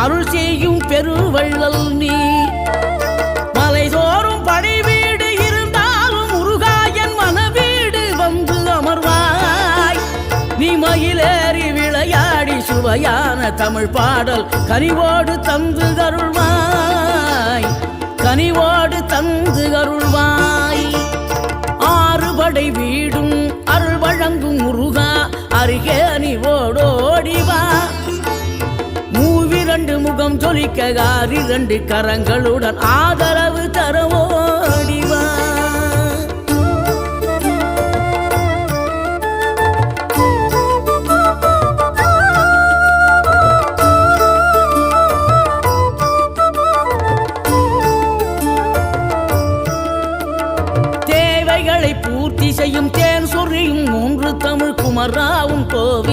அருள் செய்யும் பெருவள்ளல் நீ. மலைதோறும் படை வீடு இருந்தாலும் முருகாயன் மனவீடு வந்து அமர்வாய். நீ மயிலேறி விளையாடி சுவையான தமிழ் பாடல் கனிவோடு தந்து அருள்வாய். கனிவோடு தந்து அருள்வாய். ஆறுபடை வீடும் அருள் வழங்கும் முருகா அருகே அணிவோடோடிவா. மூவிரண்டு முகம் ஜொலிக்க 6 கரங்களுடன் ஆதரவு தரவோடிவா. பூர்த்தி செய்யும் தேன் சொறியும் 3 தமிழ் குமராவும் கோவில்